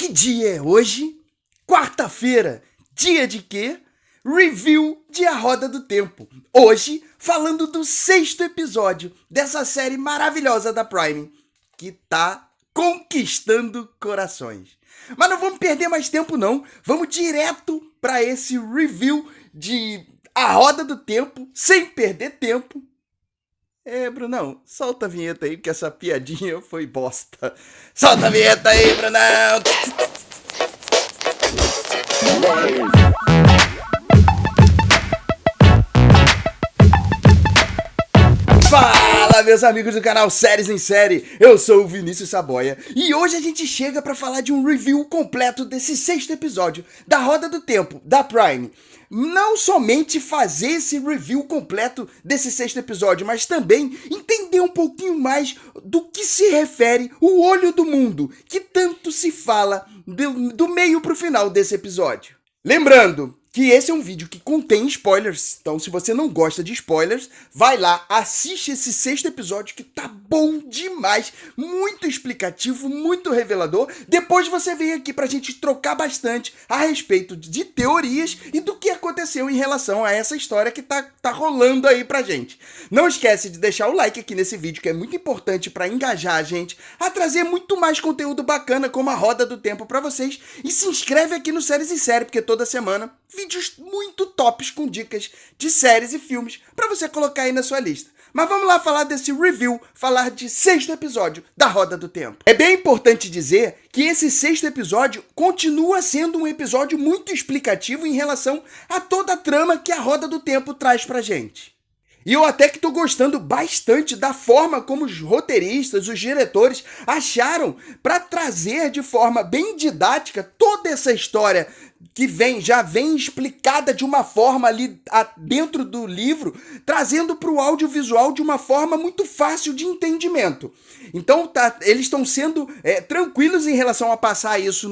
Que dia é hoje? Quarta-feira. Dia de quê? Review de A Roda do Tempo. Hoje, falando do 6º episódio dessa série maravilhosa da Prime, que tá conquistando corações. Mas não vamos perder mais tempo não, vamos direto para esse review de A Roda do Tempo, sem perder tempo. Brunão, solta a vinheta aí, porque essa piadinha foi bosta. Solta a vinheta aí, Brunão! Fala, meus amigos do canal Séries em Série, eu sou o Vinícius Saboia e hoje a gente chega para falar de um review completo desse 6º episódio da Roda do Tempo, da Prime. Não somente fazer esse review completo desse 6º episódio, mas também entender um pouquinho mais do que se refere o Olho do Mundo, que tanto se fala do meio pro final desse episódio. Lembrando que esse é um vídeo que contém spoilers, então se você não gosta de spoilers, vai lá, assiste esse 6º episódio que tá bom demais, muito explicativo, muito revelador. Depois você vem aqui pra gente trocar bastante a respeito de teorias e do que aconteceu em relação a essa história que tá rolando aí pra gente. Não esquece de deixar o like aqui nesse vídeo, que é muito importante pra engajar a gente a trazer muito mais conteúdo bacana como a Roda do Tempo pra vocês, e se inscreve aqui no Séries em Série, porque toda semana vídeos muito tops com dicas de séries e filmes pra você colocar aí na sua lista. Mas vamos lá falar desse review, falar de 6º episódio da Roda do Tempo. É bem importante dizer que esse 6º episódio continua sendo um episódio muito explicativo em relação a toda a trama que a Roda do Tempo traz pra gente. E eu até que tô gostando bastante da forma como os roteiristas, os diretores acharam para trazer de forma bem didática toda essa história que já vem explicada de uma forma ali dentro do livro, trazendo para o audiovisual de uma forma muito fácil de entendimento. Então eles estão sendo tranquilos em relação a passar isso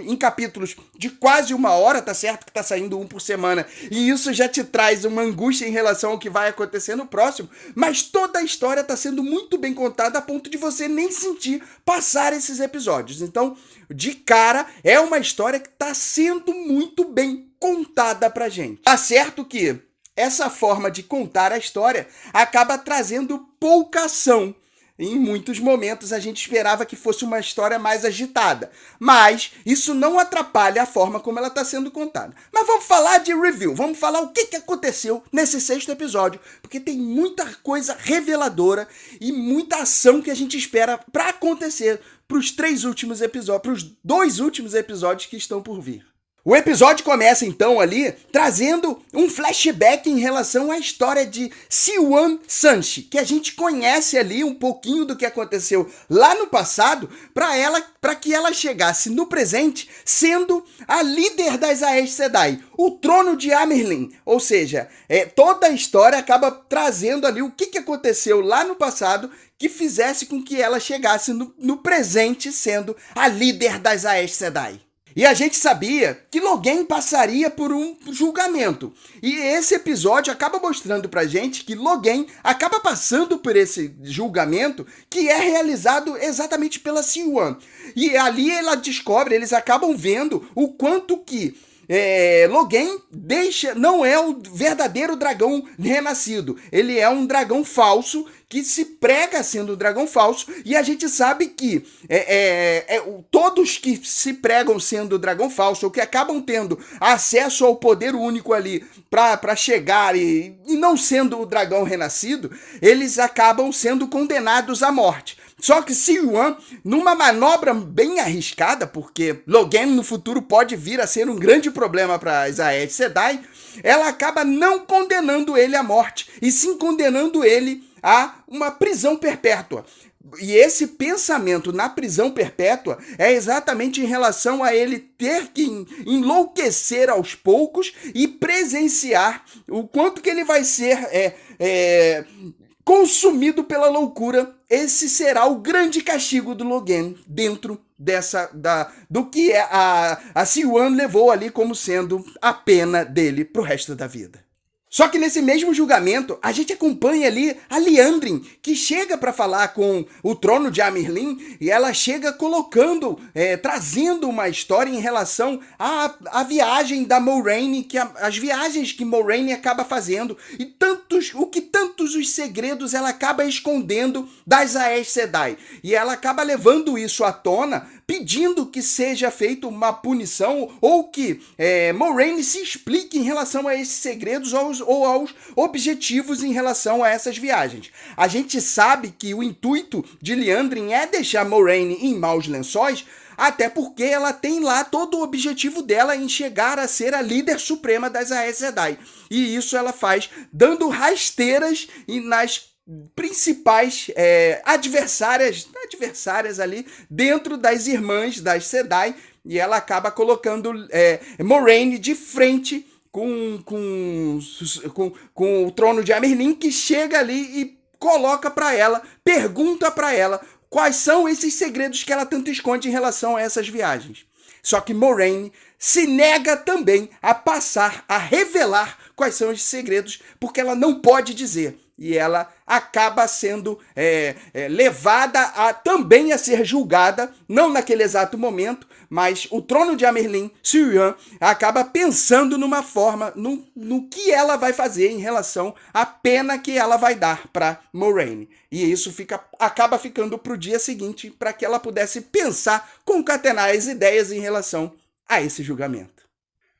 em capítulos de quase 1 hora, tá certo que tá saindo um por semana, e isso já te traz uma angústia em relação ao que vai acontecer no próximo, mas toda a história tá sendo muito bem contada a ponto de você nem sentir passar esses episódios. Então, de cara, é uma história que tá sendo muito bem contada pra gente. Tá certo que essa forma de contar a história acaba trazendo pouca ação. Em muitos momentos a gente esperava que fosse uma história mais agitada, mas isso não atrapalha a forma como ela está sendo contada. Mas vamos falar de review, vamos falar o que aconteceu nesse 6º episódio, porque tem muita coisa reveladora e muita ação que a gente espera para acontecer para os 2 últimos episódios que estão por vir. O episódio começa então ali trazendo um flashback em relação à história de Siwon Sanchi, que a gente conhece ali um pouquinho do que aconteceu lá no passado, para que ela chegasse no presente sendo a líder das Aes Sedai, o trono de Amyrlin. Ou seja, toda a história acaba trazendo ali o que aconteceu lá no passado que fizesse com que ela chegasse no presente sendo a líder das Aes Sedai. E a gente sabia que Logain passaria por um julgamento. E esse episódio acaba mostrando pra gente que Logain acaba passando por esse julgamento que é realizado exatamente pela Siwon. E ali eles acabam vendo o quanto que Logain não é o verdadeiro dragão renascido. Ele é um dragão falso que se prega sendo um dragão falso, e a gente sabe que todos que se pregam sendo dragão falso, ou que acabam tendo acesso ao poder único ali para chegar e não sendo o dragão renascido, eles acabam sendo condenados à morte. Só que Siwon, numa manobra bem arriscada, porque Logain no futuro pode vir a ser um grande problema para as Aes Sedai, ela acaba não condenando ele à morte, e sim condenando ele a uma prisão perpétua. E esse pensamento na prisão perpétua é exatamente em relação a ele ter que enlouquecer aos poucos e presenciar o quanto que ele vai ser consumido pela loucura. Esse será o grande castigo do Logain dentro do que a Siwon levou ali como sendo a pena dele pro resto da vida. Só que nesse mesmo julgamento, a gente acompanha ali a Liandrin, que chega para falar com o trono de Amyrlin, e ela chega colocando, trazendo uma história em relação à viagem da Moiraine, as viagens que Moiraine acaba fazendo, e tantos os segredos ela acaba escondendo das Aes Sedai. E ela acaba levando isso à tona, pedindo que seja feita uma punição ou que Moiraine se explique em relação a esses segredos ou aos objetivos em relação a essas viagens. A gente sabe que o intuito de Liandrin é deixar Moiraine em maus lençóis, até porque ela tem lá todo o objetivo dela em chegar a ser a líder suprema das Aes Sedai. E isso ela faz dando rasteiras nas principais adversárias ali dentro das irmãs das Sedai, e ela acaba colocando Moiraine de frente com o trono de Amyrlin, que chega ali e coloca para ela, pergunta para ela quais são esses segredos que ela tanto esconde em relação a essas viagens. Só que Moiraine se nega também a revelar quais são esses segredos, porque ela não pode dizer. E ela acaba sendo levada também a ser julgada, não naquele exato momento, mas o trono de Amyrlin, Sirian, acaba pensando numa forma, no que ela vai fazer em relação à pena que ela vai dar para Moiraine. E isso acaba ficando para o dia seguinte, para que ela pudesse pensar, concatenar as ideias em relação a esse julgamento.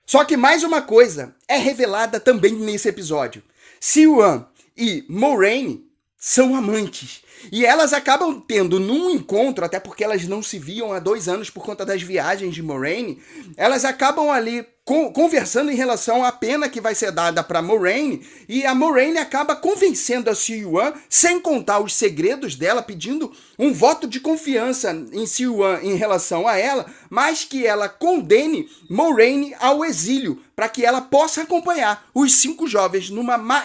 Só que mais uma coisa é revelada também nesse episódio. Sirian e Moiraine são amantes. E elas acabam tendo num encontro, até porque elas não se viam há 2 anos por conta das viagens de Moiraine, elas acabam ali conversando em relação à pena que vai ser dada para Moiraine, e a Moiraine acaba convencendo a Siuan, sem contar os segredos dela, pedindo um voto de confiança em Siuan em relação a ela, mas que ela condene Moiraine ao exílio, para que ela possa acompanhar os 5 jovens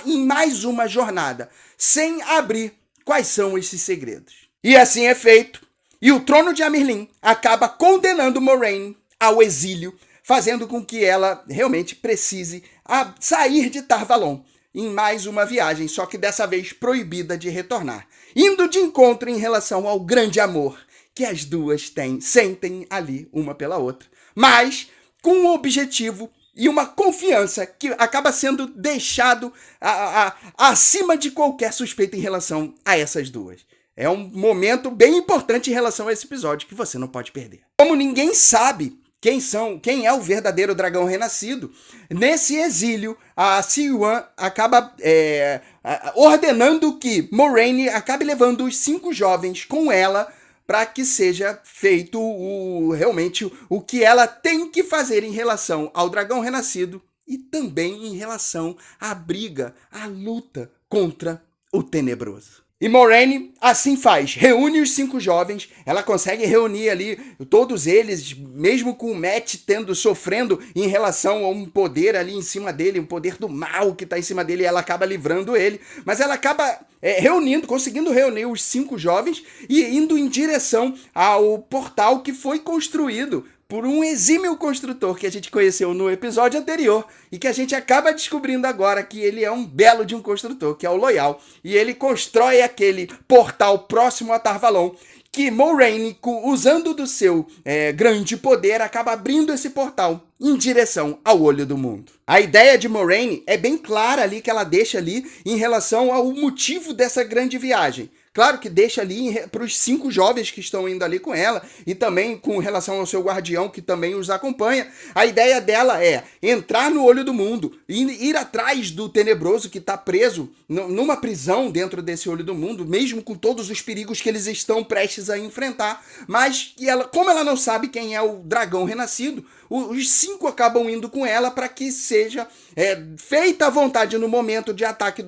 em mais uma jornada, sem abrir quais são esses segredos. E assim é feito, e o trono de Amyrlin acaba condenando Moiraine ao exílio, fazendo com que ela realmente precise sair de Tar Valon em mais uma viagem, só que dessa vez proibida de retornar, indo de encontro em relação ao grande amor que as duas sentem ali uma pela outra, mas com um objetivo e uma confiança que acaba sendo deixado acima de qualquer suspeita em relação a essas duas. É um momento bem importante em relação a esse episódio que você não pode perder. Como ninguém sabe quem é o verdadeiro dragão renascido, nesse exílio, a Siuan acaba ordenando que Moiraine acabe levando os 5 jovens com ela para que seja feito realmente o que ela tem que fazer em relação ao dragão renascido e também em relação à briga, à luta contra o tenebroso. E Moiraine assim faz, reúne os 5 jovens, ela consegue reunir ali todos eles, mesmo com o Mat sofrendo em relação a um poder ali em cima dele, um poder do mal que está em cima dele, e ela acaba livrando ele, mas ela acaba conseguindo reunir os 5 jovens e indo em direção ao portal que foi construído por um exímio construtor que a gente conheceu no episódio anterior e que a gente acaba descobrindo agora que ele é um belo de um construtor, que é o Loial. E ele constrói aquele portal próximo a Tar Valon, que Moiraine, usando do seu grande poder, acaba abrindo esse portal em direção ao Olho do Mundo. A ideia de Moiraine é bem clara ali, que ela deixa ali em relação ao motivo dessa grande viagem. Claro que deixa ali para os 5 jovens que estão indo ali com ela e também com relação ao seu guardião que também os acompanha. A ideia dela é entrar no Olho do Mundo e ir atrás do tenebroso que está preso numa prisão dentro desse Olho do Mundo, mesmo com todos os perigos que eles estão prestes a enfrentar. Mas como ela não sabe quem é o dragão renascido, os 5 acabam indo com ela para que seja feita a vontade no momento de ataque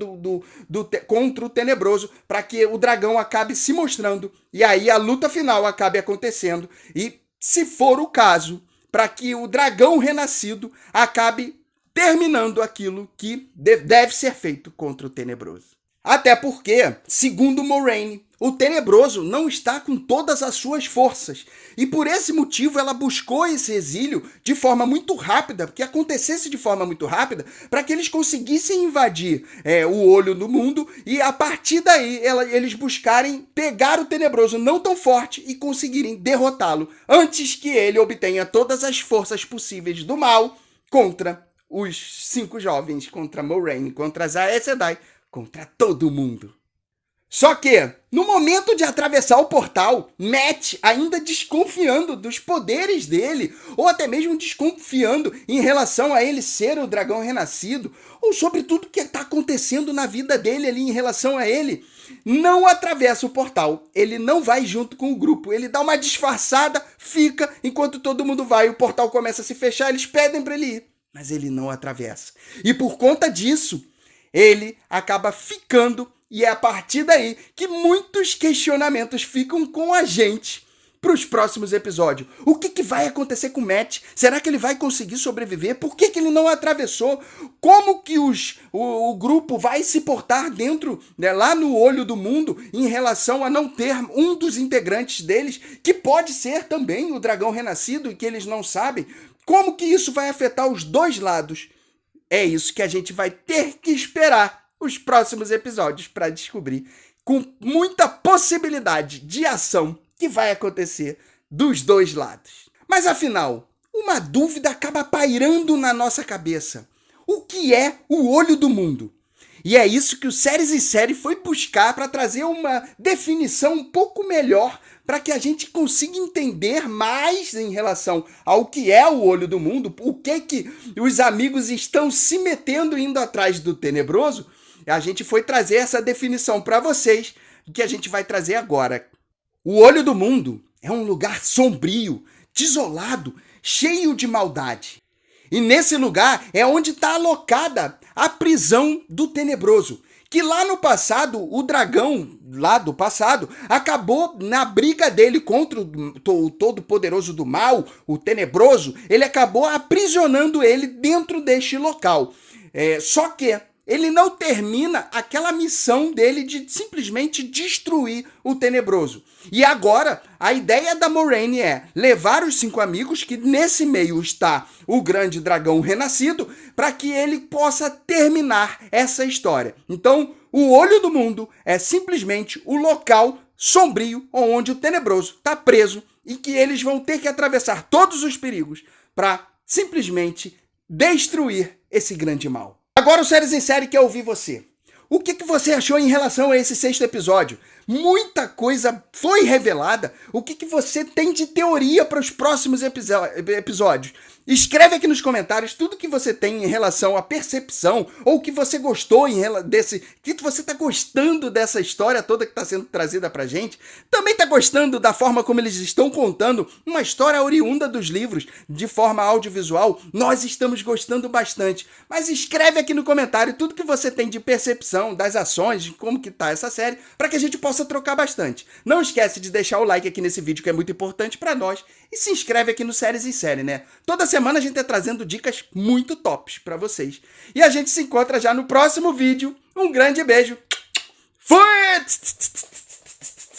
contra o tenebroso, para que o dragão acabe se mostrando e aí a luta final acabe acontecendo e, se for o caso, para que o dragão renascido acabe terminando aquilo que deve ser feito contra o tenebroso. Até porque, segundo Moiraine, o Tenebroso não está com todas as suas forças. E por esse motivo ela buscou esse exílio de forma muito rápida, que acontecesse de forma muito rápida, para que eles conseguissem invadir o olho do mundo e a partir daí eles buscarem pegar o Tenebroso não tão forte e conseguirem derrotá-lo antes que ele obtenha todas as forças possíveis do mal contra os 5 jovens, contra Moraine, contra as Aes Sedai, contra todo mundo. Só que, no momento de atravessar o portal, Mat, ainda desconfiando dos poderes dele, ou até mesmo desconfiando em relação a ele ser o dragão renascido, ou sobre tudo que está acontecendo na vida dele ali em relação a ele, não atravessa o portal. Ele não vai junto com o grupo, ele dá uma disfarçada, fica, enquanto todo mundo vai, o portal começa a se fechar, eles pedem para ele ir, mas ele não atravessa. E por conta disso, ele acaba ficando. E é a partir daí que muitos questionamentos ficam com a gente para os próximos episódios. O que vai acontecer com o Mat? Será que ele vai conseguir sobreviver? Por que ele não atravessou? Como que o grupo vai se portar dentro, lá no olho do mundo, em relação a não ter um dos integrantes deles, que pode ser também o dragão renascido e que eles não sabem? Como que isso vai afetar os dois lados? É isso que a gente vai ter que esperar os próximos episódios para descobrir, com muita possibilidade de ação que vai acontecer dos dois lados. Mas afinal, uma dúvida acaba pairando na nossa cabeça. O que é o olho do mundo? E é isso que o Séries em Série foi buscar para trazer uma definição um pouco melhor para que a gente consiga entender mais em relação ao que é o olho do mundo, o que os amigos estão se metendo indo atrás do Tenebroso. A gente foi trazer essa definição para vocês, que a gente vai trazer agora. O olho do mundo é um lugar sombrio, desolado, cheio de maldade. E nesse lugar é onde está alocada a prisão do Tenebroso, que lá no passado, o dragão lá do passado, acabou na briga dele contra o todo-poderoso do mal, o Tenebroso, ele acabou aprisionando ele dentro deste local. Só que ele não termina aquela missão dele de simplesmente destruir o Tenebroso. E agora, a ideia da Moraine é levar os 5 amigos, que nesse meio está o grande dragão renascido, para que ele possa terminar essa história. Então, o olho do mundo é simplesmente o local sombrio onde o Tenebroso está preso e que eles vão ter que atravessar todos os perigos para simplesmente destruir esse grande mal. Agora o Séries em Série quer ouvir você. O que você achou em relação a esse 6º episódio? Muita coisa foi revelada. O que você tem de teoria para os próximos episódios? Escreve aqui nos comentários tudo que você tem em relação à percepção, ou que você gostou que você está gostando dessa história toda que está sendo trazida pra gente. Também está gostando da forma como eles estão contando uma história oriunda dos livros de forma audiovisual? Nós estamos gostando bastante. Mas escreve aqui no comentário tudo que você tem de percepção das ações, de como que tá essa série, para que a gente possa trocar bastante. Não esquece de deixar o like aqui nesse vídeo, que é muito importante para nós, e se inscreve aqui no Séries em Série, né? Toda semana a gente tá trazendo dicas muito tops para vocês. E a gente se encontra já no próximo vídeo. Um grande beijo. Fui!